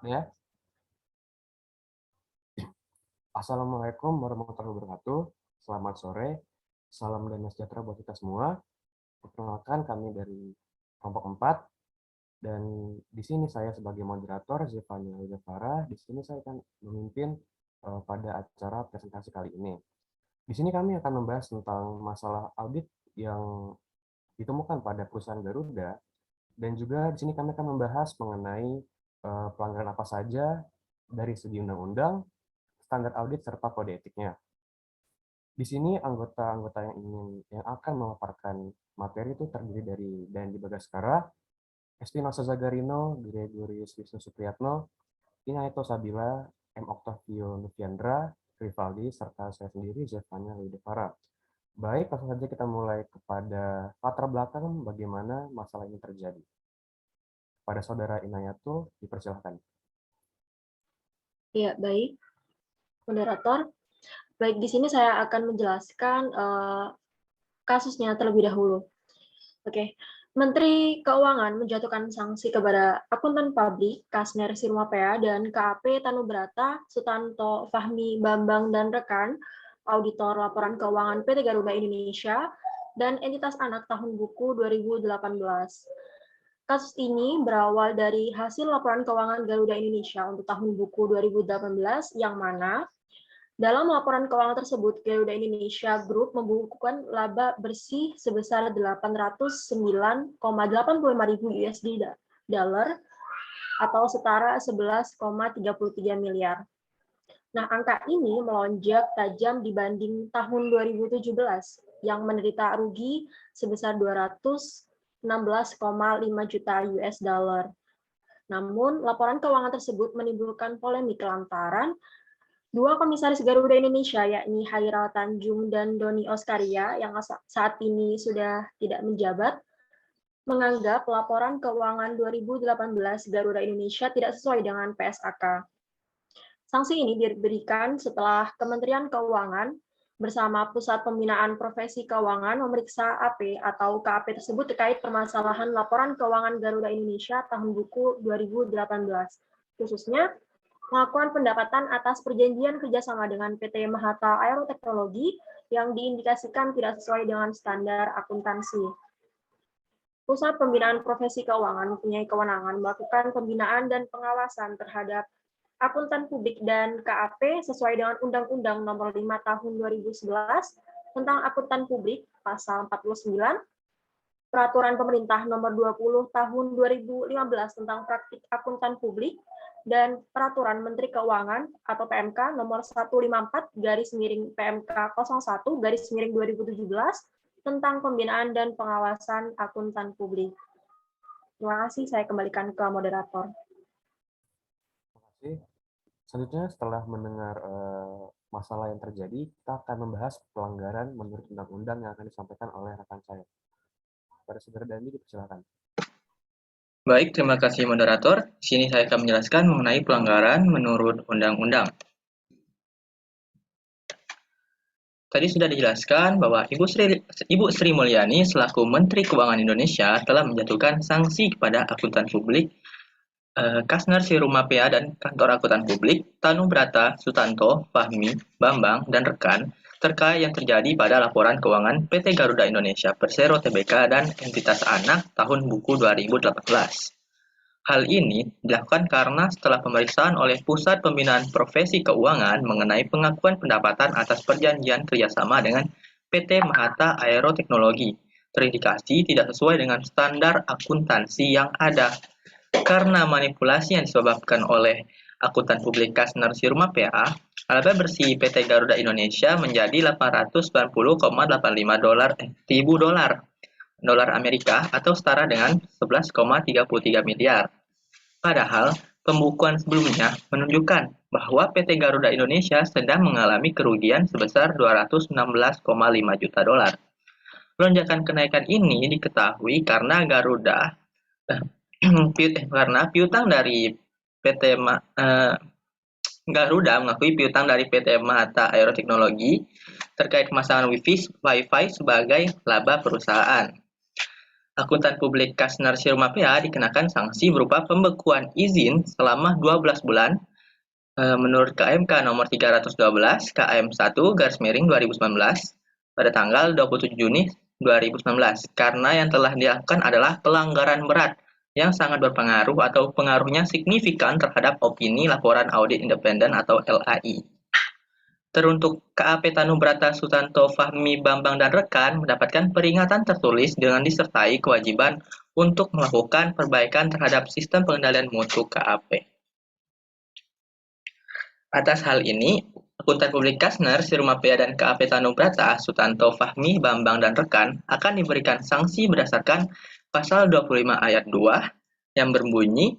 Ya, Assalamualaikum warahmatullahi wabarakatuh. Selamat sore, salam damai sejahtera buat kita semua. Perkenalkan kami dari kelompok 4 dan di sini saya sebagai moderator Zevanya Widafara. Di sini saya akan memimpin pada acara presentasi kali ini. Di sini kami akan membahas tentang masalah audit yang ditemukan pada perusahaan Garuda dan juga di sini kami akan membahas mengenai pelanggaran apa saja dari segi undang-undang, standar audit serta kode etiknya. Di sini anggota-anggota yang akan memaparkan materi itu terdiri dari Dandi Bagaskara, Espinosa Zagarino, Gregorius Wisnu Supriyatno, Inaeto Sabila, M. Octavio Nuviandra, Rivaldi, serta saya sendiri, Zevanya Lidevara. Baik, langsung saja kita mulai kepada latar belakang bagaimana masalah ini terjadi. Pada saudara Inayato, dipersilahkan. Ya, baik, moderator. Baik, di sini saya akan menjelaskan kasusnya terlebih dahulu. Oke, Menteri Keuangan menjatuhkan sanksi kepada akuntan publik Kasner Sirumapea dan KAP Tanubrata, Sutanto Fahmi Bambang dan rekan, auditor laporan keuangan PT Garuda Indonesia, dan entitas anak tahun buku 2018. Kasus ini berawal dari hasil laporan keuangan Garuda Indonesia untuk tahun buku 2018 yang mana dalam laporan keuangan tersebut, Garuda Indonesia Group membukukan laba bersih sebesar 809,85 ribu USD dollar atau setara 11,33 miliar. Nah, angka ini melonjak tajam dibanding tahun 2017 yang menderita rugi sebesar 216,5 juta US dollar. Namun, laporan keuangan tersebut menimbulkan polemik lantaran dua komisaris Garuda Indonesia, yakni Hairal Tanjung dan Doni Oskaria, yang saat ini sudah tidak menjabat, menganggap laporan keuangan 2018 Garuda Indonesia tidak sesuai dengan PSAK. Sanksi ini diberikan setelah Kementerian Keuangan bersama Pusat Pembinaan Profesi Keuangan memeriksa AP atau KAP tersebut terkait permasalahan laporan keuangan Garuda Indonesia tahun buku 2018, khususnya melakukan pendapatan atas perjanjian kerjasama dengan PT Mahata Aeroteknologi yang diindikasikan tidak sesuai dengan standar akuntansi. Pusat Pembinaan Profesi Keuangan mempunyai kewenangan melakukan pembinaan dan pengawasan terhadap akuntan publik dan KAP sesuai dengan Undang-Undang Nomor 5 Tahun 2011 tentang akuntan publik Pasal 49, Peraturan Pemerintah Nomor 20 Tahun 2015 tentang praktik akuntan publik, dan Peraturan Menteri Keuangan atau PMK Nomor 154/PMK 01/2017 tentang pembinaan dan pengawasan akuntan publik. Terima kasih, saya kembalikan ke moderator. Terima kasih. Selanjutnya, setelah mendengar masalah yang terjadi, kita akan membahas pelanggaran menurut undang-undang yang akan disampaikan oleh rekan saya. Pada saudara Dandi, dipersilakan. Baik, terima kasih moderator. Di sini saya akan menjelaskan mengenai pelanggaran menurut undang-undang. Tadi sudah dijelaskan bahwa Ibu Sri Mulyani selaku Menteri Keuangan Indonesia telah menjatuhkan sanksi kepada akuntan publik Kasner Sirumapea dan Kantor Akuntan Publik Tanubrata, Sutanto, Fahmi, Bambang, dan rekan terkait yang terjadi pada laporan keuangan PT Garuda Indonesia Persero Tbk dan entitas anak tahun buku 2018. Hal ini dilakukan karena setelah pemeriksaan oleh Pusat Pembinaan Profesi Keuangan mengenai pengakuan pendapatan atas perjanjian kerjasama dengan PT Mahata Aeroteknologi, terindikasi tidak sesuai dengan standar akuntansi yang ada. Karena manipulasi yang disebabkan oleh akuntan publik Kasner Sirumapea, laba bersih PT Garuda Indonesia menjadi 890,85 ribu dolar Amerika atau setara dengan 11,33 miliar. Padahal, pembukuan sebelumnya menunjukkan bahwa PT Garuda Indonesia sedang mengalami kerugian sebesar 216,5 juta dolar. Lonjakan kenaikan ini diketahui karena piutang dari Garuda mengakui piutang dari PT Mahata Aeroteknologi terkait pemasangan Wi-Fi sebagai laba perusahaan. akuntan publik Kasnar Sirumapea dikenakan sanksi berupa pembekuan izin selama 12 bulan menurut KMK nomor 312 KM 1/2019 pada tanggal 27 Juni 2019 karena yang telah dilakukan adalah pelanggaran berat yang sangat berpengaruh atau pengaruhnya signifikan terhadap opini laporan audit independen atau LAI. Teruntuk KAP Tanubrata Sutanto Fahmi Bambang dan rekan mendapatkan peringatan tertulis dengan disertai kewajiban untuk melakukan perbaikan terhadap sistem pengendalian mutu KAP. Atas hal ini, akuntan publik Kasnar Sirumapea dan KAP Tanubrata Sutanto Fahmi Bambang dan rekan akan diberikan sanksi berdasarkan pasal 25 ayat 2 yang berbunyi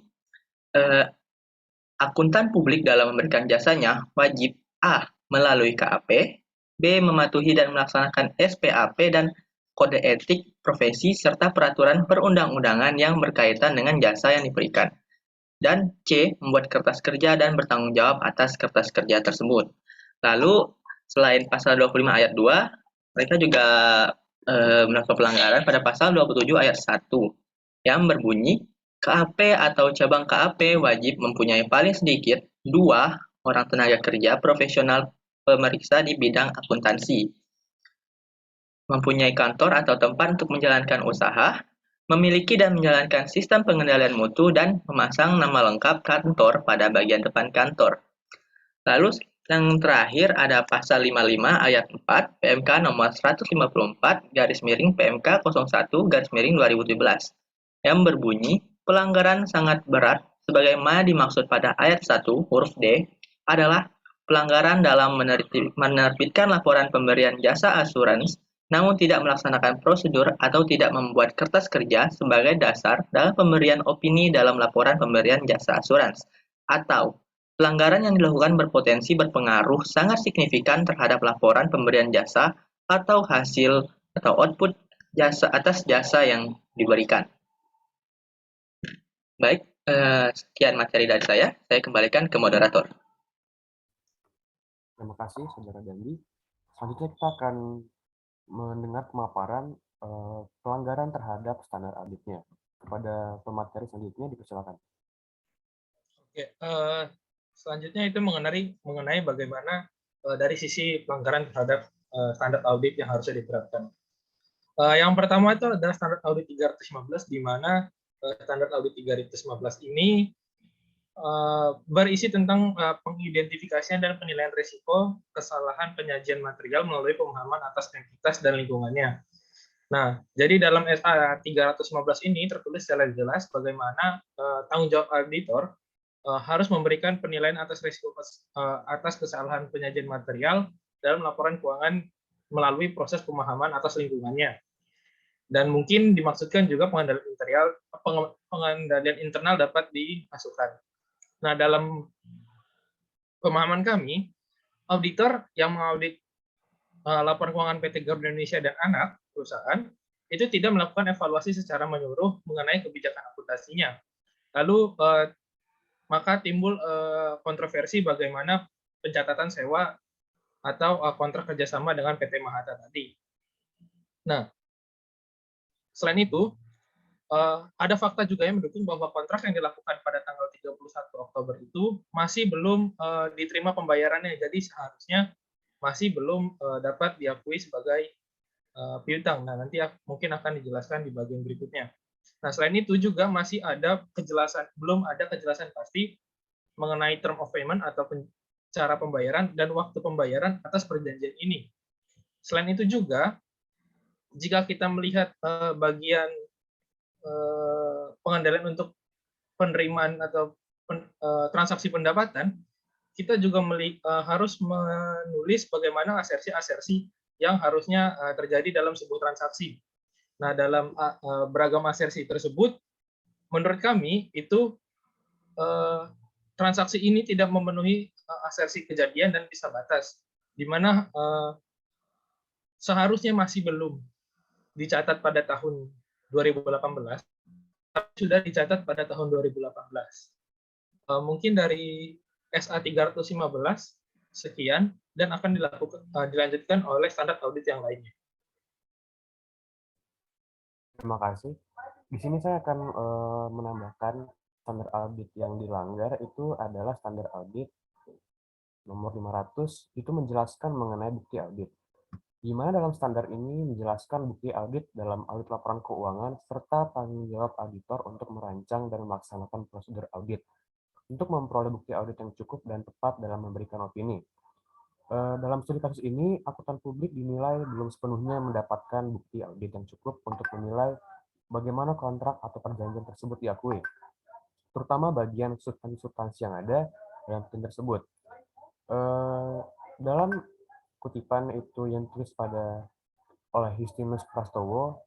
akuntan publik dalam memberikan jasanya wajib A. melalui KAP, B. mematuhi dan melaksanakan SPAP dan kode etik profesi serta peraturan perundang-undangan yang berkaitan dengan jasa yang diberikan. Dan C. membuat kertas kerja dan bertanggung jawab atas kertas kerja tersebut. Lalu, selain pasal 25 ayat 2, mereka juga melakukan pelanggaran pada pasal 27 ayat 1 yang berbunyi KAP atau cabang KAP wajib mempunyai paling sedikit 2 orang tenaga kerja profesional pemeriksa di bidang akuntansi, mempunyai kantor atau tempat untuk menjalankan usaha, memiliki dan menjalankan sistem pengendalian mutu, dan memasang nama lengkap kantor pada bagian depan kantor. Lalu yang terakhir ada pasal 55 ayat 4 PMK nomor 154/PMK 01/2017 yang berbunyi pelanggaran sangat berat sebagaimana dimaksud pada ayat 1 huruf D adalah pelanggaran dalam menerbitkan laporan pemberian jasa asuransi namun tidak melaksanakan prosedur atau tidak membuat kertas kerja sebagai dasar dalam pemberian opini dalam laporan pemberian jasa asuransi, atau pelanggaran yang dilakukan berpotensi berpengaruh sangat signifikan terhadap laporan pemberian jasa atau hasil atau output jasa atas jasa yang diberikan. Baik, sekian materi dari saya kembalikan ke moderator. Terima kasih, Saudara Dandi. Selanjutnya kita akan mendengar pemaparan pelanggaran terhadap standar auditnya. Kepada pemateri selanjutnya dipersilakan. Oke, selanjutnya itu mengenai bagaimana dari sisi pelanggaran terhadap standar audit yang harusnya diterapkan. Yang pertama itu adalah standar audit 315, di mana standar audit 315 ini berisi tentang pengidentifikasian dan penilaian risiko kesalahan penyajian material melalui pemahaman atas entitas dan lingkungannya. Nah, jadi dalam SA 315 ini tertulis secara jelas bagaimana tanggung jawab auditor harus memberikan penilaian atas risiko atas kesalahan penyajian material dalam laporan keuangan melalui proses pemahaman atas lingkungannya. Dan mungkin dimaksudkan juga pengendalian internal dapat dimasukkan. Nah, dalam pemahaman kami, auditor yang mengaudit laporan keuangan PT Garuda Indonesia dan anak perusahaan itu tidak melakukan evaluasi secara menyeluruh mengenai kebijakan akuntansinya. Lalu maka timbul kontroversi bagaimana pencatatan sewa atau kontrak kerjasama dengan PT Mahata tadi. Nah, selain itu, ada fakta juga yang mendukung bahwa kontrak yang dilakukan pada tanggal 31 Oktober itu masih belum diterima pembayarannya, jadi seharusnya masih belum dapat diakui sebagai piutang. Nah, nanti mungkin akan dijelaskan di bagian berikutnya. Nah, selain itu juga masih ada belum ada kejelasan pasti mengenai term of payment atau cara pembayaran dan waktu pembayaran atas perjanjian ini. Selain itu juga, jika kita melihat bagian pengendalian untuk penerimaan atau transaksi pendapatan, kita juga harus menulis bagaimana asersi-asersi yang harusnya terjadi dalam sebuah transaksi. Nah, dalam beragam asersi tersebut, menurut kami itu transaksi ini tidak memenuhi asersi kejadian dan bisa batas, di mana seharusnya masih belum dicatat pada tahun 2018, tapi sudah dicatat pada tahun 2018. Mungkin dari SA 315 sekian, dan akan dilanjutkan oleh standar audit yang lainnya. Terima kasih. Di sini saya akan menambahkan standar audit yang dilanggar itu adalah standar audit nomor 500, itu menjelaskan mengenai bukti audit. Di mana dalam standar ini menjelaskan bukti audit dalam audit laporan keuangan serta tanggung jawab auditor untuk merancang dan melaksanakan prosedur audit untuk memperoleh bukti audit yang cukup dan tepat dalam memberikan opini. Dalam studi kasus ini, akuntan publik dinilai belum sepenuhnya mendapatkan bukti audit yang cukup untuk menilai bagaimana kontrak atau perjanjian tersebut diakui, terutama bagian substansi yang ada dalam tim tersebut. Dalam kutipan itu yang tulis oleh Justinus Prastowo,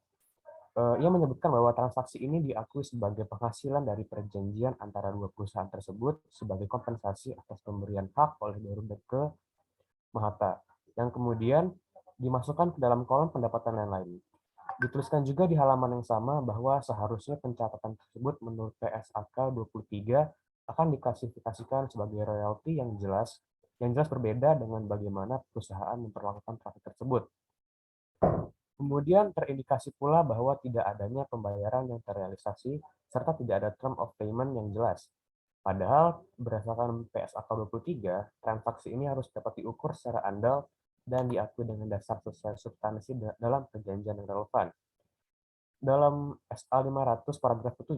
ia menyebutkan bahwa transaksi ini diakui sebagai penghasilan dari perjanjian antara dua perusahaan tersebut sebagai kompensasi atas pemberian hak oleh Garuda ke Mahata, yang kemudian dimasukkan ke dalam kolom pendapatan lain-lain. Dituliskan juga di halaman yang sama bahwa seharusnya pencatatan tersebut menurut PSAK 23 akan diklasifikasikan sebagai royalti yang jelas berbeda dengan bagaimana perusahaan memperlakukan trafik tersebut. Kemudian terindikasi pula bahwa tidak adanya pembayaran yang terrealisasi serta tidak ada term of payment yang jelas. Padahal berdasarkan PSAK 23, transaksi ini harus dapat diukur secara andal dan diakui dengan dasar sesuai substansi dalam perjanjian yang relevan. Dalam SA 500 paragraf 7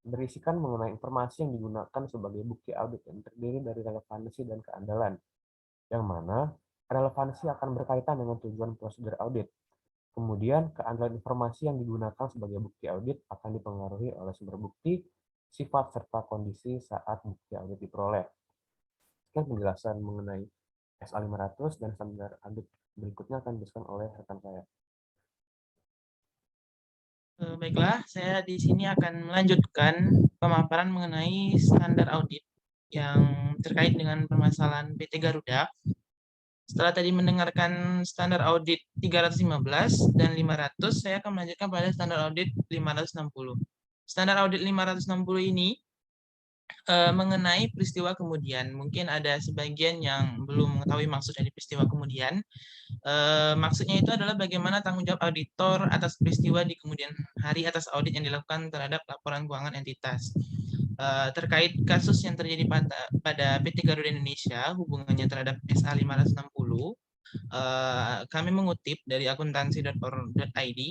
berisikan mengenai informasi yang digunakan sebagai bukti audit yang terdiri dari relevansi dan keandalan, yang mana relevansi akan berkaitan dengan tujuan prosedur audit. Kemudian, keandalan informasi yang digunakan sebagai bukti audit akan dipengaruhi oleh sumber bukti, sifat, serta kondisi saat bukti audit diperoleh. Sekian penjelasan mengenai SA 500 dan standar audit berikutnya akan dijelaskan oleh rekan saya. Baiklah, saya di sini akan melanjutkan pemaparan mengenai standar audit yang terkait dengan permasalahan PT Garuda. Setelah tadi mendengarkan standar audit 315 dan 500, saya akan melanjutkan pada standar audit 560. Standar audit 560 ini mengenai peristiwa kemudian. Mungkin ada sebagian yang belum mengetahui maksud dari peristiwa kemudian. Maksudnya itu adalah bagaimana tanggung jawab auditor atas peristiwa di kemudian hari atas audit yang dilakukan terhadap laporan keuangan entitas. Terkait kasus yang terjadi pada PT Garuda Indonesia, hubungannya terhadap SA 560, kami mengutip dari akuntansi.or.id,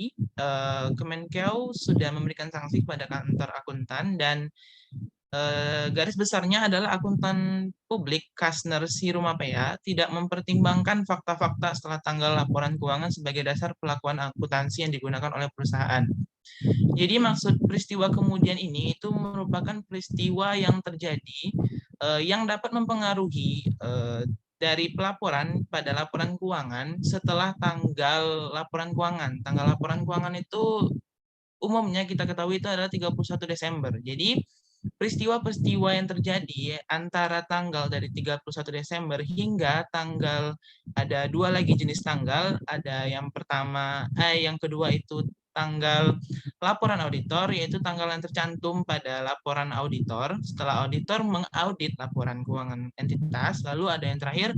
Kemenkeu sudah memberikan sanksi kepada kantor akuntan dan garis besarnya adalah akuntan publik Kastner Sirumapea tidak mempertimbangkan fakta-fakta setelah tanggal laporan keuangan sebagai dasar pelakuan akuntansi yang digunakan oleh perusahaan. Jadi maksud peristiwa kemudian ini itu merupakan peristiwa yang terjadi yang dapat mempengaruhi dari pelaporan pada laporan keuangan setelah tanggal laporan keuangan. Tanggal laporan keuangan itu umumnya kita ketahui itu adalah 31 Desember. Jadi peristiwa-peristiwa yang terjadi antara tanggal dari 31 Desember hingga tanggal, ada dua lagi jenis tanggal, ada yang pertama, yang kedua itu tanggal laporan auditor, yaitu tanggal yang tercantum pada laporan auditor setelah auditor mengaudit laporan keuangan entitas. Lalu ada yang terakhir,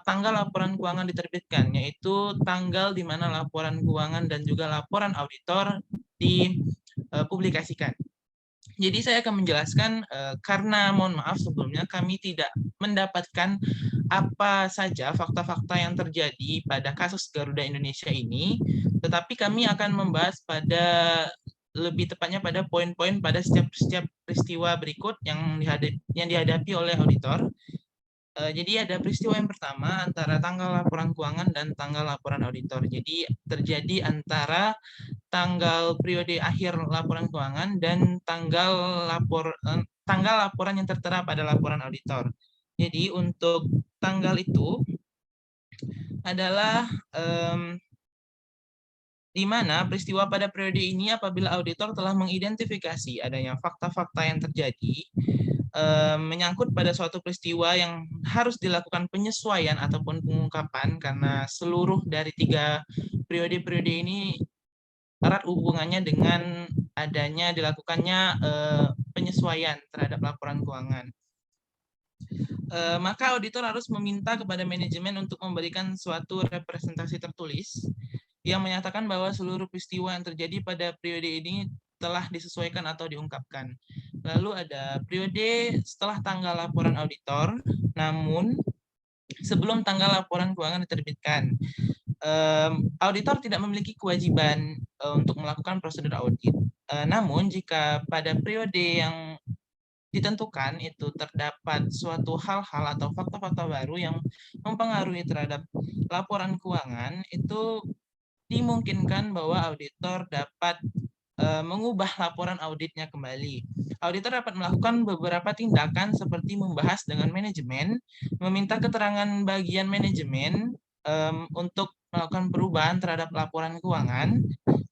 tanggal laporan keuangan diterbitkan, yaitu tanggal di mana laporan keuangan dan juga laporan auditor dipublikasikan. Jadi saya akan menjelaskan karena mohon maaf sebelumnya kami tidak mendapatkan apa saja fakta-fakta yang terjadi pada kasus Garuda Indonesia ini, tetapi kami akan membahas pada lebih tepatnya pada poin-poin pada setiap peristiwa berikut yang dihadapi oleh auditor. Jadi ada peristiwa yang pertama antara tanggal laporan keuangan dan tanggal laporan auditor. Jadi terjadi antara tanggal periode akhir laporan keuangan dan tanggal laporan yang tertera pada laporan auditor. Jadi untuk tanggal itu adalah di mana peristiwa pada periode ini apabila auditor telah mengidentifikasi adanya fakta-fakta yang terjadi menyangkut pada suatu peristiwa yang harus dilakukan penyesuaian ataupun pengungkapan karena seluruh dari 3 periode-periode ini erat hubungannya dengan adanya dilakukannya penyesuaian terhadap laporan keuangan. Maka auditor harus meminta kepada manajemen untuk memberikan suatu representasi tertulis yang menyatakan bahwa seluruh peristiwa yang terjadi pada periode ini telah disesuaikan atau diungkapkan. Lalu ada periode setelah tanggal laporan auditor, namun sebelum tanggal laporan keuangan diterbitkan. Auditor tidak memiliki kewajiban untuk melakukan prosedur audit. Namun jika pada periode yang ditentukan itu terdapat suatu hal-hal atau fakta-fakta baru yang mempengaruhi terhadap laporan keuangan, itu dimungkinkan bahwa auditor dapat mengubah laporan auditnya kembali. Auditor dapat melakukan beberapa tindakan seperti membahas dengan manajemen, meminta keterangan bagian manajemen untuk melakukan perubahan terhadap laporan keuangan,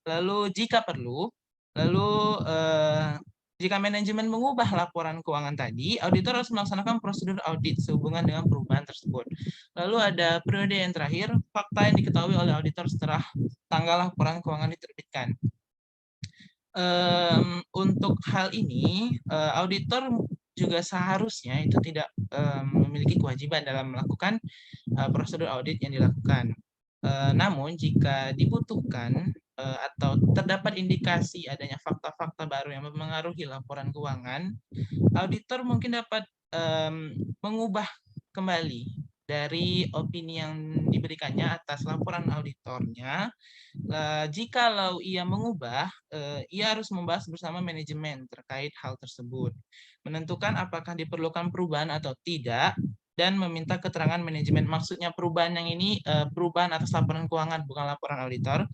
lalu jika perlu, jika manajemen mengubah laporan keuangan tadi, auditor harus melaksanakan prosedur audit sehubungan dengan perubahan tersebut. Lalu ada periode yang terakhir, fakta yang diketahui oleh auditor setelah tanggal laporan keuangan diterbitkan. Untuk hal ini, auditor juga seharusnya itu tidak memiliki kewajiban dalam melakukan prosedur audit yang dilakukan. Namun jika dibutuhkan atau terdapat indikasi adanya fakta-fakta baru yang mempengaruhi laporan keuangan, auditor mungkin dapat mengubah kembali dari opini yang diberikannya atas laporan auditornya. Jikalau ia mengubah, ia harus membahas bersama manajemen terkait hal tersebut, menentukan apakah diperlukan perubahan atau tidak, dan meminta keterangan manajemen. Maksudnya perubahan yang ini perubahan atas laporan keuangan, bukan laporan auditor,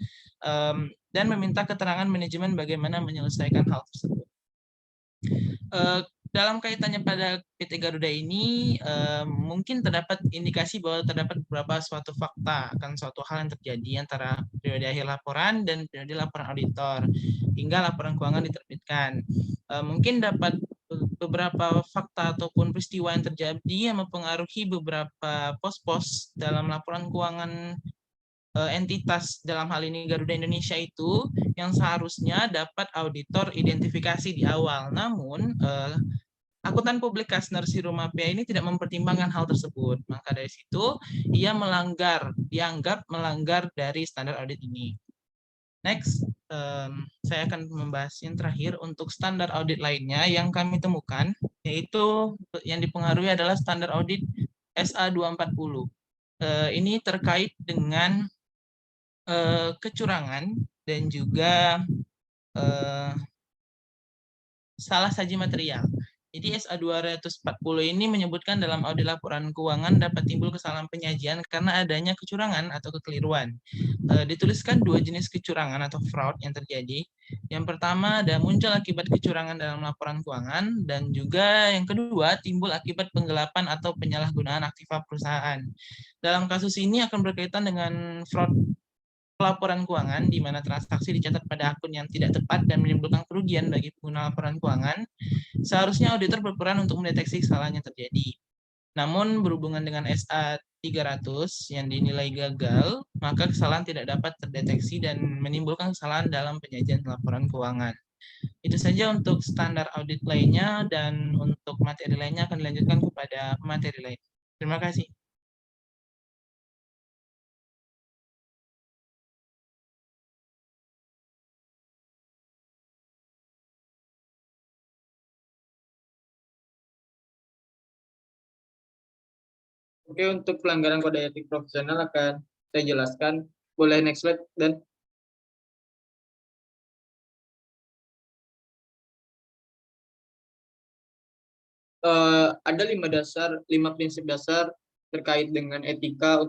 dan meminta keterangan manajemen bagaimana menyelesaikan hal tersebut. Dalam kaitannya pada PT Garuda ini, mungkin terdapat indikasi bahwa terdapat beberapa suatu fakta akan suatu hal yang terjadi antara periode akhir laporan dan periode laporan auditor hingga laporan keuangan diterbitkan. Mungkin dapat beberapa fakta ataupun peristiwa yang terjadi yang mempengaruhi beberapa pos-pos dalam laporan keuangan entitas, dalam hal ini Garuda Indonesia, itu yang seharusnya dapat auditor identifikasi di awal. Namun akuntan publik Kastner Sirumapia ini tidak mempertimbangkan hal tersebut. Maka dari situ ia dianggap melanggar dari standar audit ini. Next, saya akan membahas yang terakhir untuk standar audit lainnya yang kami temukan, yaitu yang dipengaruhi adalah standar audit SA 240. Ini terkait dengan kecurangan dan juga salah saji material. Jadi SA 240 ini menyebutkan dalam audit laporan keuangan dapat timbul kesalahan penyajian karena adanya kecurangan atau kekeliruan. Dituliskan dua jenis kecurangan atau fraud yang terjadi. Yang pertama ada muncul akibat kecurangan dalam laporan keuangan, dan juga yang kedua timbul akibat penggelapan atau penyalahgunaan aktiva perusahaan. Dalam kasus ini akan berkaitan dengan fraud laporan keuangan, di mana transaksi dicatat pada akun yang tidak tepat dan menimbulkan kerugian bagi pengguna laporan keuangan. Seharusnya auditor berperan untuk mendeteksi kesalahan yang terjadi. Namun berhubungan dengan SA 300 yang dinilai gagal, maka kesalahan tidak dapat terdeteksi dan menimbulkan kesalahan dalam penyajian laporan keuangan. Itu saja untuk standar audit lainnya, dan untuk materi lainnya akan dilanjutkan kepada materi lain. Terima kasih. Oke, untuk pelanggaran kode etik profesional akan saya jelaskan. Boleh next slide, dan ada 5 prinsip dasar terkait dengan etika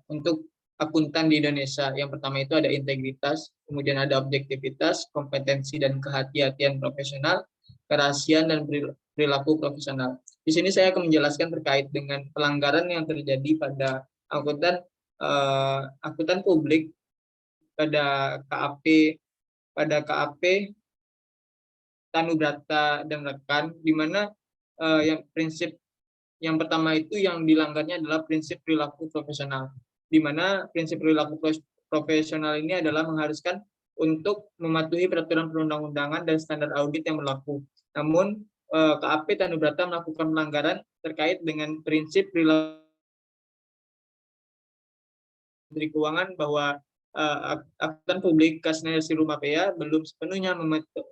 untuk akuntan di Indonesia. Yang pertama itu ada integritas, kemudian ada objektivitas, kompetensi dan kehati-hatian profesional, kerahasiaan dan perilaku profesional. Di sini saya akan menjelaskan terkait dengan pelanggaran yang terjadi pada akuntan publik pada KAP Tanubrata dan rekan, di mana prinsip yang pertama itu yang dilanggarnya adalah prinsip perilaku profesional, di mana prinsip perilaku profesional ini adalah mengharuskan untuk mematuhi peraturan perundang-undangan dan standar audit yang berlaku. Namun KAP Tanubrata melakukan pelanggaran terkait dengan prinsip perilaku Menteri Keuangan, bahwa akuntan publik Kasner Sirumapea belum sepenuhnya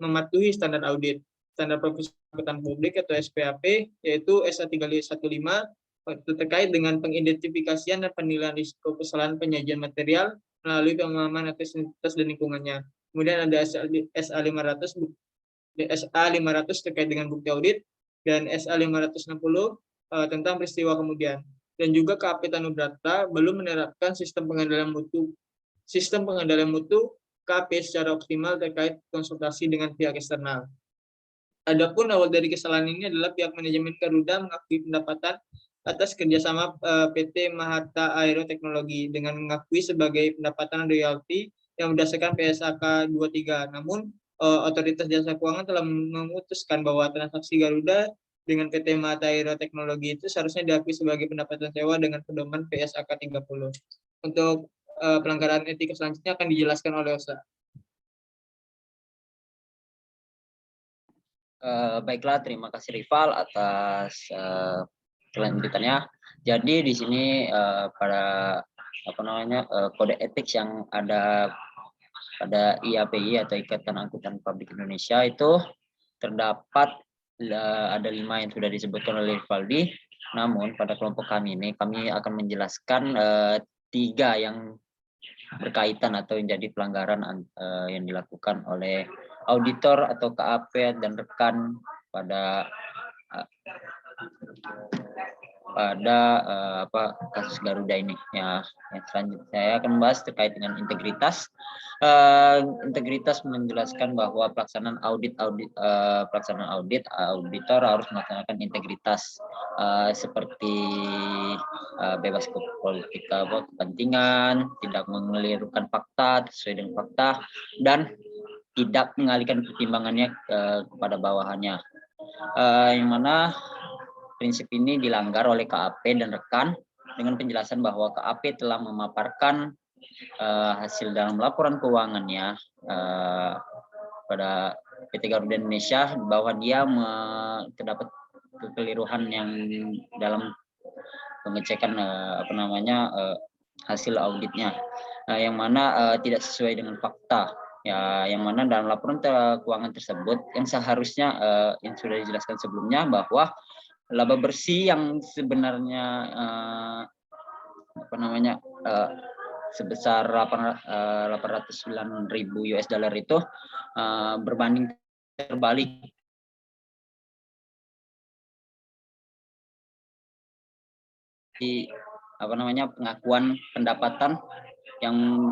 mematuhi standar audit. Standar profesi akuntan publik atau SPAP, yaitu SA 315 terkait dengan pengidentifikasian dan penilaian risiko kesalahan penyajian material melalui pemahaman atas identitas dan lingkungannya. Kemudian ada SA 500 terkait dengan bukti audit, dan SA 560 tentang peristiwa kemudian. Dan juga KAP Tanubrata belum menerapkan sistem pengendalian mutu KAP secara optimal terkait konsultasi dengan pihak eksternal. Adapun awal dari kesalahan ini adalah pihak manajemen Garuda mengakui pendapatan atas kerjasama PT Mahata Aero Teknologi dengan mengakui sebagai pendapatan royalti yang berdasarkan PSAK 23. Namun Otoritas Jasa Keuangan telah memutuskan bahwa transaksi Garuda dengan PT Mahata Aero Teknologi itu seharusnya diakui sebagai pendapatan sewa dengan pedoman PSAK 30. Untuk pelanggaran etika selanjutnya akan dijelaskan oleh Osa. Baiklah, terima kasih Rival atas kelanjutannya. Jadi di sini pada kode etik yang ada pada IAPI atau Ikatan Angkutan Publik Indonesia itu terdapat ada 5 yang sudah disebutkan oleh Rivaldi. Namun pada kelompok kami ini kami akan menjelaskan 3 yang berkaitan atau yang jadi pelanggaran yang dilakukan oleh auditor atau KAP dan rekan pada kasus Garuda ini. Ya, yang selanjutnya saya akan membahas terkait dengan integritas. Integritas menjelaskan bahwa pelaksanaan auditor harus melaksanakan integritas seperti bebas politik kepentingan, tidak mengelirukan fakta sesuai dengan fakta, dan tidak mengalihkan pertimbangannya kepada bawahannya. Yang mana prinsip ini dilanggar oleh KAP dan rekan dengan penjelasan bahwa KAP telah memaparkan hasil dalam laporan keuangannya pada PT Garuda Indonesia bahwa dia terdapat kekeliruan yang dalam pengecekan hasil auditnya, yang mana tidak sesuai dengan fakta. Ya, yang mana dalam laporan keuangan tersebut yang seharusnya yang sudah dijelaskan sebelumnya bahwa laba bersih yang sebenarnya sebesar 809.000 US dollar itu berbanding terbalik di pengakuan pendapatan yang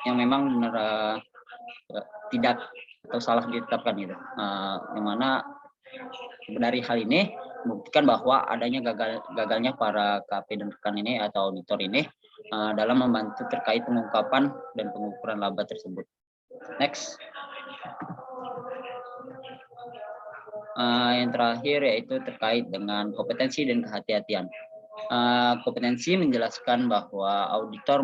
memang benar tidak atau salah ditetapkan gitu. Yang mana dari hal ini membuktikan bahwa adanya gagalnya para KP dan rekan ini atau auditor ini dalam membantu terkait pengungkapan dan pengukuran laba tersebut. Next. Yang terakhir yaitu terkait dengan kompetensi dan kehati-hatian. Kompetensi menjelaskan bahwa auditor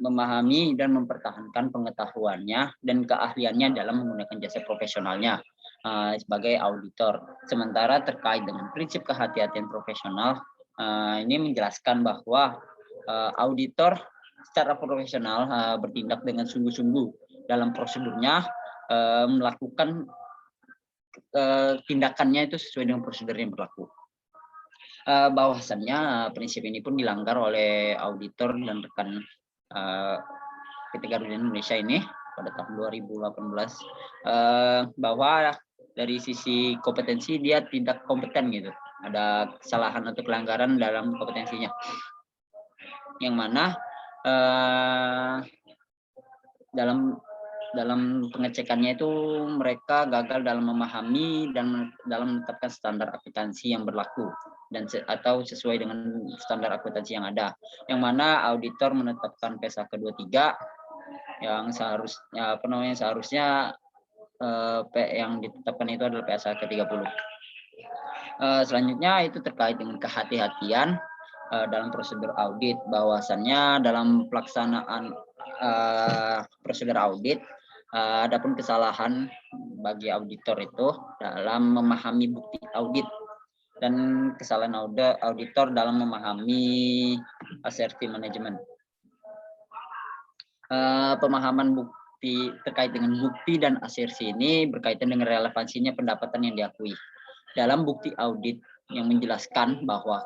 memahami dan mempertahankan pengetahuannya dan keahliannya dalam menggunakan jasa profesionalnya sebagai auditor. Sementara terkait dengan prinsip kehati-hatian profesional, ini menjelaskan bahwa auditor secara profesional bertindak dengan sungguh-sungguh dalam prosedurnya, melakukan tindakannya itu sesuai dengan prosedur yang berlaku. Bahwasannya prinsip ini pun dilanggar oleh auditor dan rekan PT Garuda Indonesia ini pada tahun 2018, bahwa dari sisi kompetensi dia tidak kompeten gitu, ada kesalahan atau pelanggaran dalam kompetensinya, yang mana dalam pengecekannya itu mereka gagal dalam memahami dan dalam menetapkan standar akuntansi yang berlaku dan atau sesuai dengan standar akuntansi yang ada, yang mana auditor menetapkan PSAK 23 yang seharusnya yang ditetapkan itu adalah PSAK 30. Selanjutnya itu terkait dengan kehati-hatian dalam prosedur audit, bahwasannya dalam pelaksanaan prosedur audit adapun kesalahan bagi auditor itu dalam memahami bukti audit dan kesalahan auditor dalam memahami assertive management. pemahaman bukti terkait dengan bukti dan asersi ini berkaitan dengan relevansinya pendapatan yang diakui. Dalam bukti audit yang menjelaskan bahwa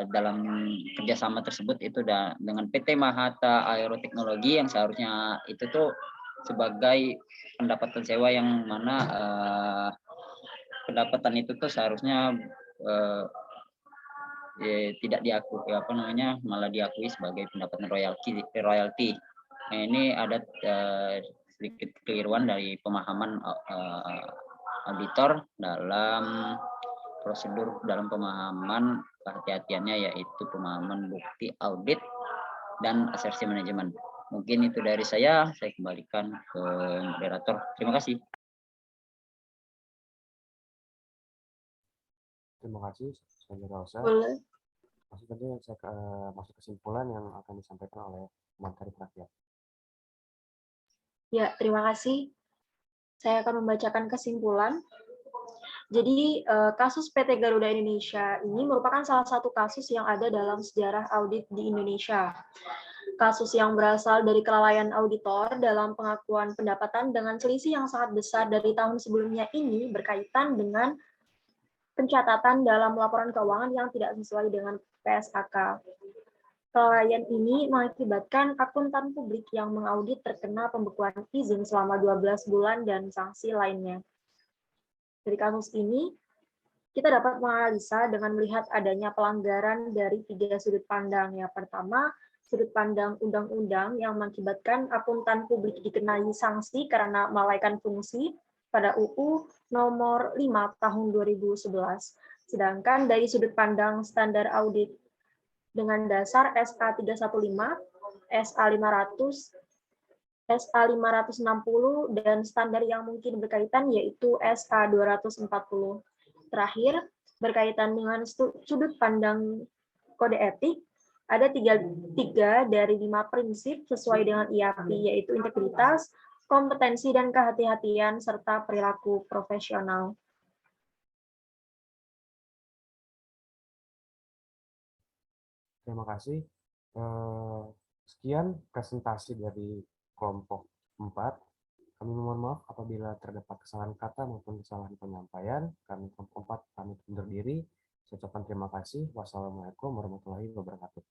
dalam kerjasama tersebut itu dengan PT Mahata Aeroteknologi yang seharusnya itu tuh sebagai pendapatan sewa yang mana pendapatan itu tuh seharusnya tidak diakui malah diakui sebagai pendapatan royalti. Nah, ini ada sedikit kekeliruan dari pemahaman auditor dalam prosedur dalam pemahaman kehati-hatiannya, yaitu pemahaman bukti audit dan asersi manajemen. Mungkin itu dari saya kembalikan ke moderator. Terima kasih. Terima kasih, Saudara Rosa. Boleh. Masuk saja masuk kesimpulan yang akan disampaikan oleh Menteri Rakyat. Ya, terima kasih. Saya akan membacakan kesimpulan. Jadi, kasus PT Garuda Indonesia ini merupakan salah satu kasus yang ada dalam sejarah audit di Indonesia. Kasus yang berasal dari kelalaian auditor dalam pengakuan pendapatan dengan selisih yang sangat besar dari tahun sebelumnya ini berkaitan dengan pencatatan dalam laporan keuangan yang tidak sesuai dengan PSAK. Kelalaian ini mengakibatkan akuntan publik yang mengaudit terkena pembekuan izin selama 12 bulan dan sanksi lainnya. Dari kasus ini, kita dapat menganalisa dengan melihat adanya pelanggaran dari 3 sudut pandang. Yang pertama, sudut pandang undang-undang yang mengakibatkan akuntan publik dikenai sanksi karena melalaikan fungsi pada UU nomor 5 tahun 2011. Sedangkan dari sudut pandang standar audit dengan dasar SA 315, SA 500, SA 560, dan standar yang mungkin berkaitan yaitu SA 240. Terakhir, berkaitan dengan sudut pandang kode etik, ada tiga dari 5 prinsip sesuai dengan IAPI, yaitu integritas, kompetensi, dan kehati-hatian, serta perilaku profesional. Terima kasih. Sekian presentasi dari kelompok 4. Kami mohon maaf apabila terdapat kesalahan kata maupun kesalahan penyampaian. Kami kelompok 4 pamit undur diri. Saya ucapkan terima kasih. Wassalamualaikum warahmatullahi wabarakatuh.